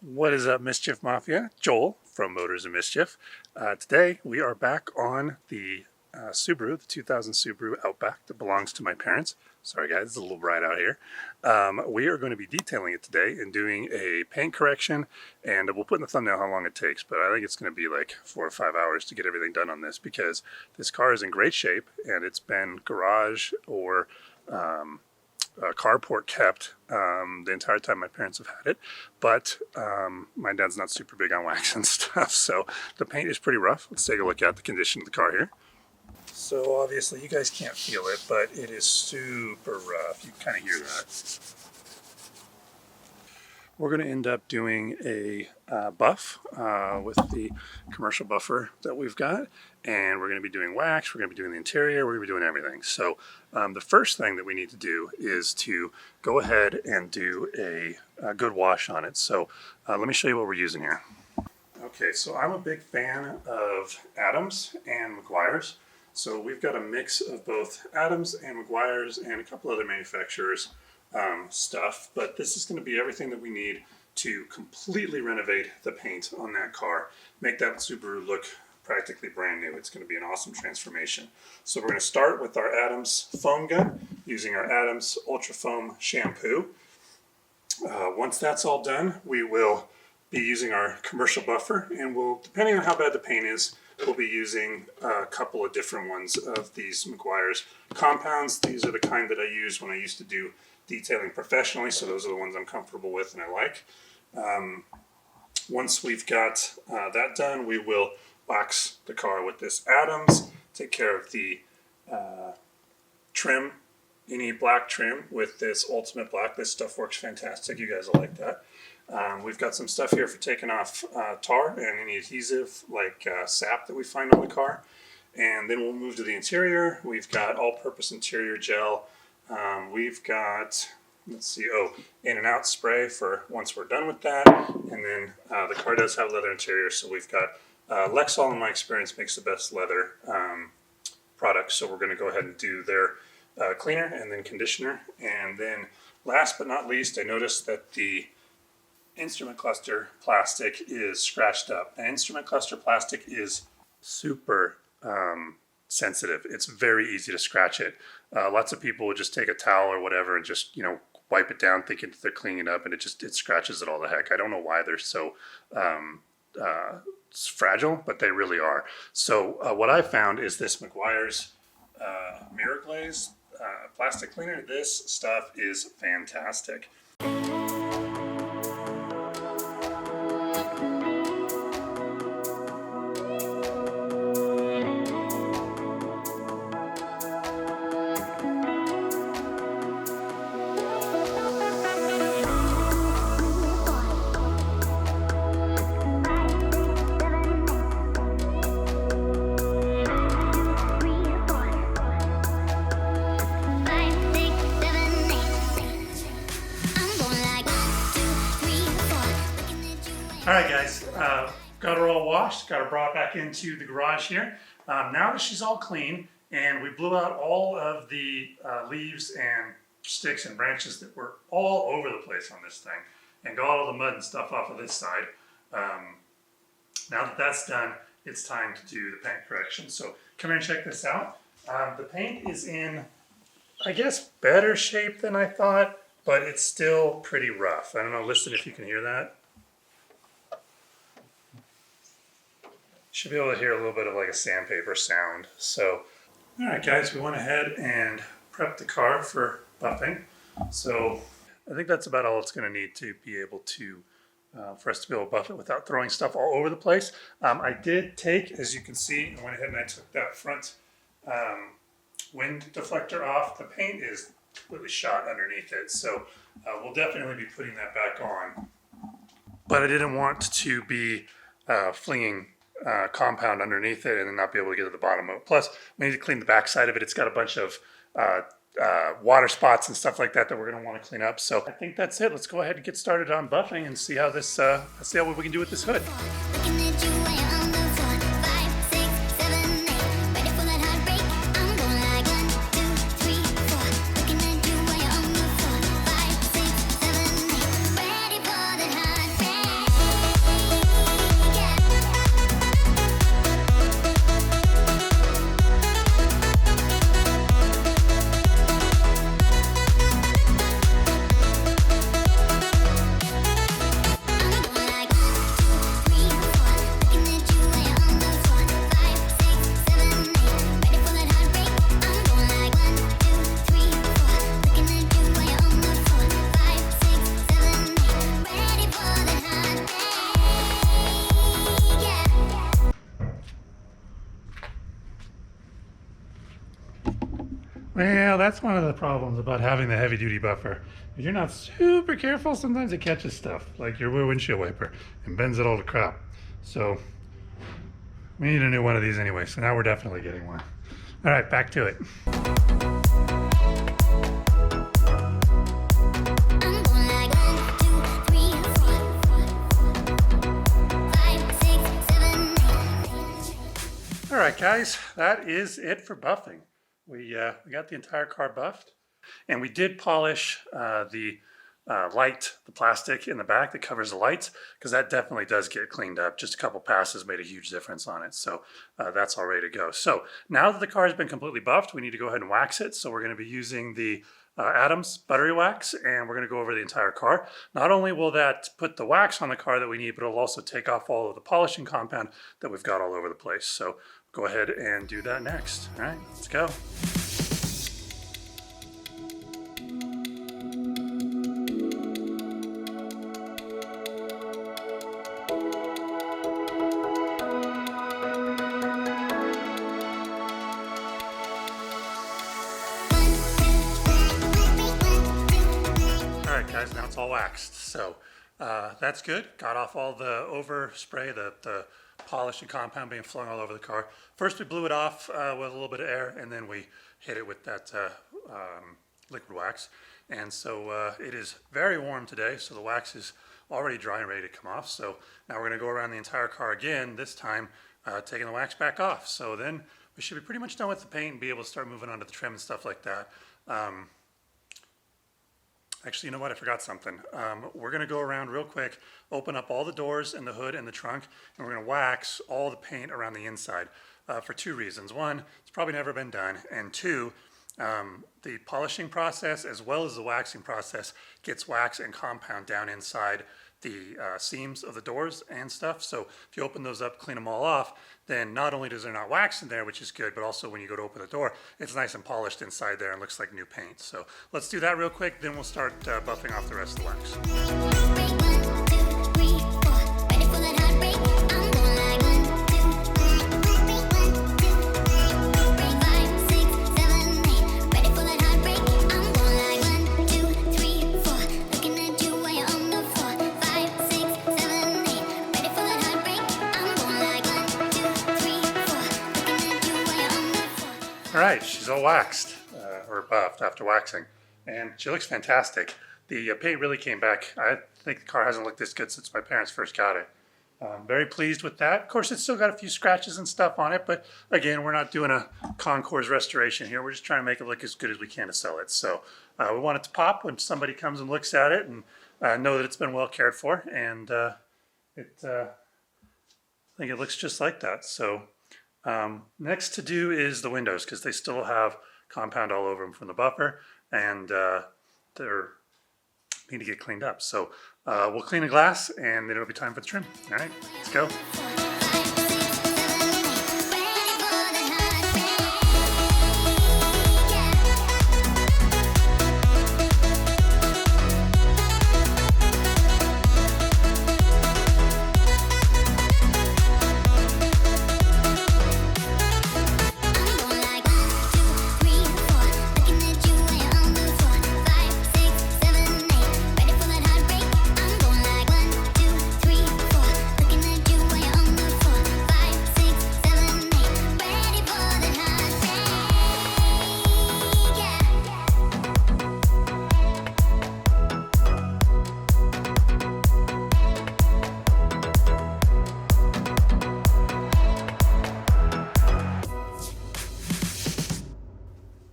What is up, Mischief Mafia? Joel from Motors and Mischief. Today we are back on the Subaru, the 2000 Subaru Outback that belongs to my parents. Sorry guys, it's a little bright out here. We are going to be detailing it today and doing a paint correction, and we'll put in the thumbnail how long it takes, but I think it's going to be like 4 or 5 hours to get everything done on this because this car is in great shape and it's been garage or carport kept the entire time my parents have had it, but my dad's not super big on wax and stuff, so the paint is pretty rough. Let's take a look at the condition of the car here. So obviously you guys can't feel it, but it is super rough. You can kind of hear that. We're going to end up doing a buff with the commercial buffer that we've got, and we're going to be doing wax, we're going to be doing the interior, we're going to be doing everything. So the first thing that we need to do is to go ahead and do a good wash on it. So let me show you what we're using here. Okay, so I'm a big fan of Adams and Meguiar's. So we've got a mix of both Adams and Meguiar's and a couple other manufacturers stuff, but this is going to be everything that we need to completely renovate the paint on that car, make that Subaru look practically brand new. It's going to be an awesome transformation. So we're going to start with our Adams foam gun using our Adams Ultra Foam shampoo. Once that's all done, we will be using our commercial buffer, and we'll, depending on how bad the paint is, we'll be using a couple of different ones of these Meguiar's compounds. These are the kind that I used when I used to do detailing professionally, so those are the ones I'm comfortable with and I like. Once we've got that done, we will wax the car with this Adams, take care of the trim, any black trim with this Ultimate Black. This stuff works fantastic. You guys will like that. We've got some stuff here for taking off tar and any adhesive like sap that we find on the car. And then we'll move to the interior. We've got all-purpose interior gel. We've got, let's see, in and out spray for once we're done with that. And then the car does have leather interior, so we've got Lexol, in my experience, makes the best leather products. So we're going to go ahead and do their cleaner and then conditioner. And then last but not least, I noticed that the instrument cluster plastic is scratched up. And instrument cluster plastic is super sensitive. It's very easy to scratch it. Lots of people would just take a towel or whatever and just, wipe it down thinking they're cleaning it up, and it scratches it all the heck. I don't know why they're so fragile, but they really are. So what I found is this Meguiar's Mirror Glaze plastic cleaner. This stuff is fantastic. Alright guys, got her all washed, got her brought back into the garage here. Now that she's all clean and we blew out all of the leaves and sticks and branches that were all over the place on this thing and got all the mud and stuff off of this side, now that that's done, it's time to do the paint correction. So come here and check this out. The paint is in, I guess, better shape than I thought, but it's still pretty rough. I don't know, listen if you can hear that. Should be able to hear a little bit of like a sandpaper sound. So, all right guys, we went ahead and prepped the car for buffing. So I think that's about all it's going to need to be able to, for us to be able to buff it without throwing stuff all over the place. I did take, as you can see, I went ahead and I took that front wind deflector off. The paint is completely shot underneath it. So we'll definitely be putting that back on. But I didn't want to be flinging compound underneath it and then not be able to get to the bottom of it. Plus, we need to clean the back side of it. It's got a bunch of water spots and stuff like that that we're going to want to clean up. So I think that's it. Let's go ahead and get started on buffing and see how this, see what we can do with this hood. Well, that's one of the problems about having the heavy duty buffer. If you're not super careful, sometimes it catches stuff, like your windshield wiper, and bends it all to crap. So we need a new one of these anyway, so now we're definitely getting one. All right, back to it. All right, guys, that is it for buffing. We got the entire car buffed, and we did polish the plastic in the back that covers the lights, because that definitely does get cleaned up. Just a couple passes made a huge difference on it, so that's all ready to go. So now that the car has been completely buffed, we need to go ahead and wax it. So we're going to be using the Adams buttery wax, and we're going to go over the entire car. Not only will that put the wax on the car that we need, but it'll also take off all of the polishing compound that we've got all over the place. So go ahead and do that next. All right, let's go. All right, guys, now it's all waxed. So that's good. Got off all the overspray, the polish and compound being flung all over the car. First, we blew it off with a little bit of air, and then we hit it with that liquid wax. And so it is very warm today, so the wax is already dry and ready to come off. So now we're going to go around the entire car again, this time taking the wax back off. So then we should be pretty much done with the paint and be able to start moving on to the trim and stuff like that. Actually, you know what? I forgot something. We're going to go around real quick, open up all the doors and the hood and the trunk, and we're going to wax all the paint around the inside for two reasons. One, it's probably never been done, and two, the polishing process as well as the waxing process gets wax and compound down inside the seams of the doors and stuff. So if you open those up, clean them all off, then not only does there not wax in there, which is good, but also when you go to open the door, it's nice and polished inside there and looks like new paint. So let's do that real quick, then we'll start buffing off the rest of the wax. All right, she's all waxed, or buffed after waxing, and she looks fantastic. The paint really came back. I think the car hasn't looked this good since my parents first got it. Very pleased with that. Of course, it's still got a few scratches and stuff on it, but again, we're not doing a concours restoration here. We're just trying to make it look as good as we can to sell it. So we want it to pop when somebody comes and looks at it and know that it's been well cared for, and I think it looks just like that. So next to do is the windows, because they still have compound all over them from the buffer, and they're need to get cleaned up. So we'll clean the glass, and then it'll be time for the trim. All right, let's go.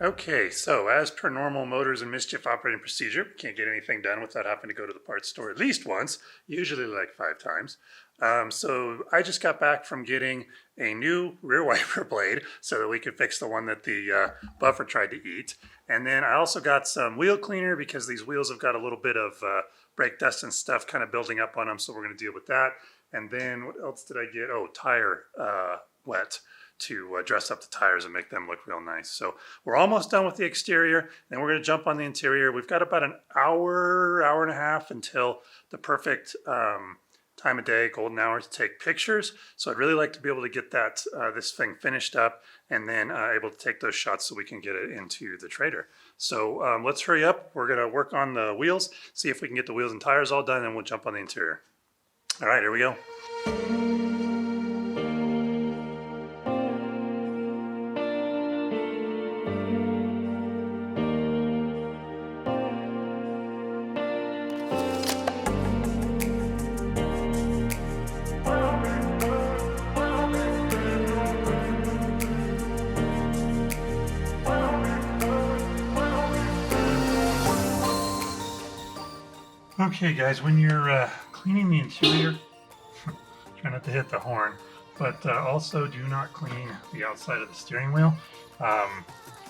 Okay, so as per normal Motors and Mischief operating procedure, can't get anything done without having to go to the parts store at least once, usually like 5 times. So I just got back from getting a new rear wiper blade so that we could fix the one that the buffer tried to eat. And then I also got some wheel cleaner because these wheels have got a little bit of brake dust and stuff kind of building up on them, so we're going to deal with that. And then what else did I get? Oh, tire wet to dress up the tires and make them look real nice. So we're almost done with the exterior, and we're going to jump on the interior. We've got about an hour, hour and a half until the perfect time of day, golden hour to take pictures. So I'd really like to be able to get that this thing finished up and then able to take those shots so we can get it into the trader. So let's hurry up. We're gonna work on the wheels, see if we can get the wheels and tires all done, and we'll jump on the interior. All right, here we go. Okay guys, when you're cleaning the interior, try not to hit the horn, but also do not clean the outside of the steering wheel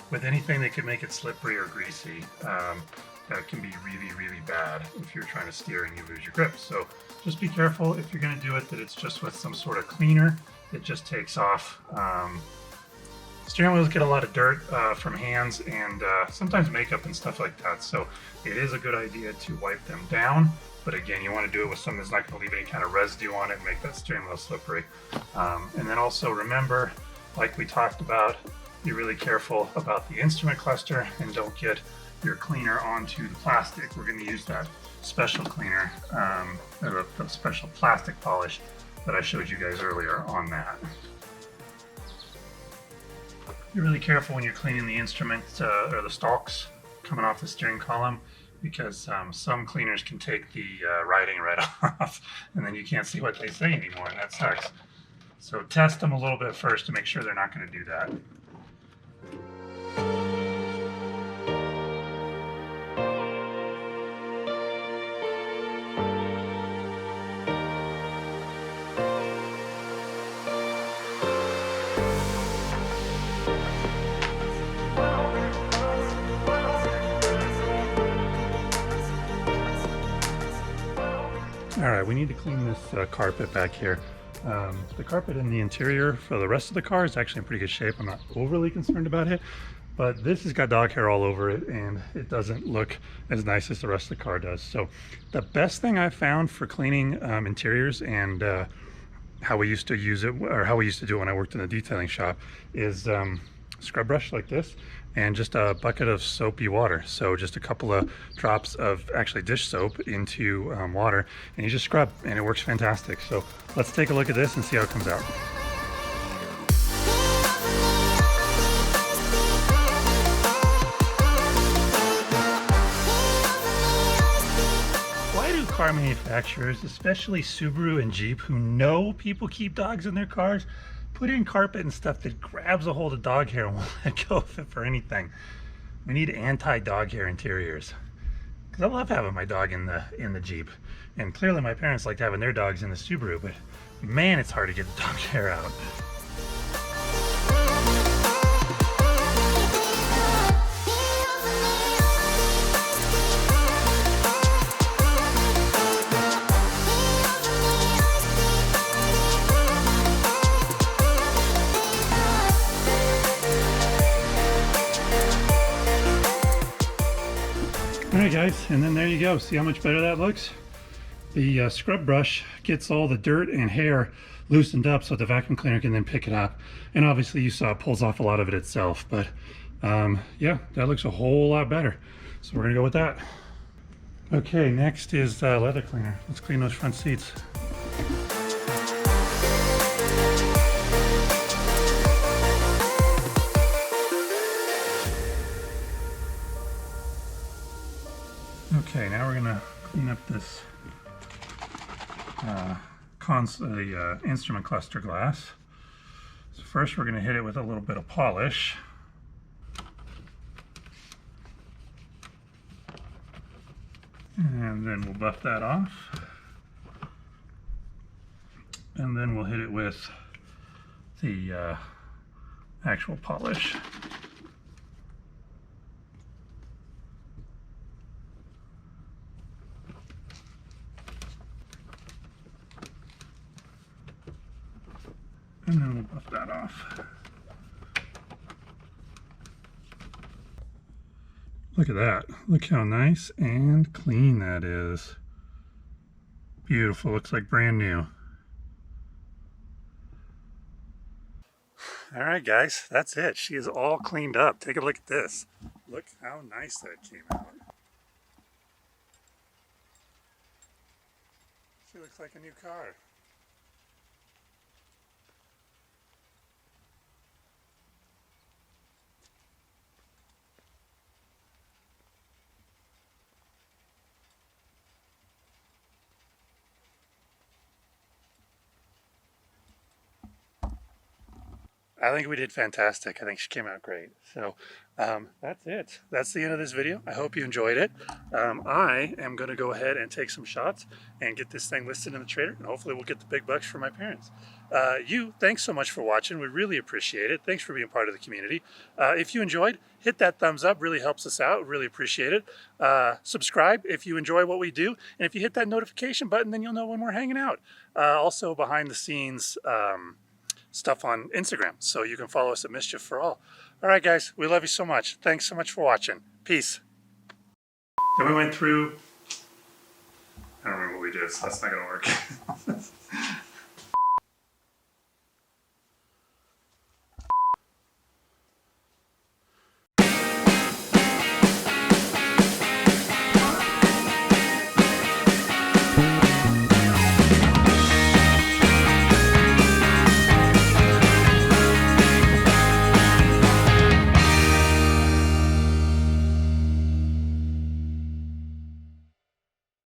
with anything that could make it slippery or greasy. That can be really, really bad if you're trying to steer and you lose your grip. So just be careful if you're going to do it that it's just with some sort of cleaner that just takes off. Steering wheels get a lot of dirt from hands and sometimes makeup and stuff like that. So it is a good idea to wipe them down. But again, you want to do it with something that's not going to leave any kind of residue on it and make that steering wheel slippery. And then also remember, like we talked about, be really careful about the instrument cluster and don't get your cleaner onto the plastic. We're going to use that special cleaner, or the special plastic polish that I showed you guys earlier on that. Be really careful when you're cleaning the instruments or the stalks coming off the steering column, because some cleaners can take the writing right off and then you can't see what they say anymore, and that sucks. So test them a little bit first to make sure they're not going to do that. All right, we need to clean this carpet back here. The carpet in the interior for the rest of the car is actually in pretty good shape. I'm not overly concerned about it, but this has got dog hair all over it and it doesn't look as nice as the rest of the car does. So the best thing I've found for cleaning interiors and how we used to use it, or how we used to do it when I worked in a detailing shop, is scrub brush like this and just a bucket of soapy water. So just a couple of drops of actually dish soap into water, and you just scrub and it works fantastic. So let's take a look at this and see how it comes out. Why do car manufacturers, especially Subaru and Jeep, who know people keep dogs in their cars, put in carpet and stuff that grabs a hold of dog hair and won't let go of it for anything? We need anti-dog hair interiors. Because I love having my dog in the Jeep. And clearly my parents liked having their dogs in the Subaru, but man, it's hard to get the dog hair out. Alright guys, and then there you go. See how much better that looks? The scrub brush gets all the dirt and hair loosened up so the vacuum cleaner can then pick it up. And obviously you saw it pulls off a lot of it itself, but yeah, that looks a whole lot better. So we're gonna go with that. Okay, next is leather cleaner. Let's clean those front seats. Okay, now we're gonna clean up this instrument cluster glass. So first we're gonna hit it with a little bit of polish. And then we'll buff that off. And then we'll hit it with the actual polish. And then we'll buff that off. Look at that. Look how nice and clean that is. Beautiful, looks like brand new. All right, guys, that's it. She is all cleaned up. Take a look at this. Look how nice that came out. She looks like a new car. I think we did fantastic. I think she came out great. So that's it. That's the end of this video. I hope you enjoyed it. I am going to go ahead and take some shots and get this thing listed in the trader, and hopefully we'll get the big bucks for my parents. Thanks so much for watching. We really appreciate it. Thanks for being part of the community. If you enjoyed, hit that thumbs up. Really helps us out. Really appreciate it. Subscribe if you enjoy what we do. And if you hit that notification button, then you'll know when we're hanging out. Also, behind the scenes, stuff on Instagram, so you can follow us at Mischief for All. All right, guys, we love you so much. Thanks so much for watching. Peace. Then we went through, I don't remember what we did, so that's not going to work.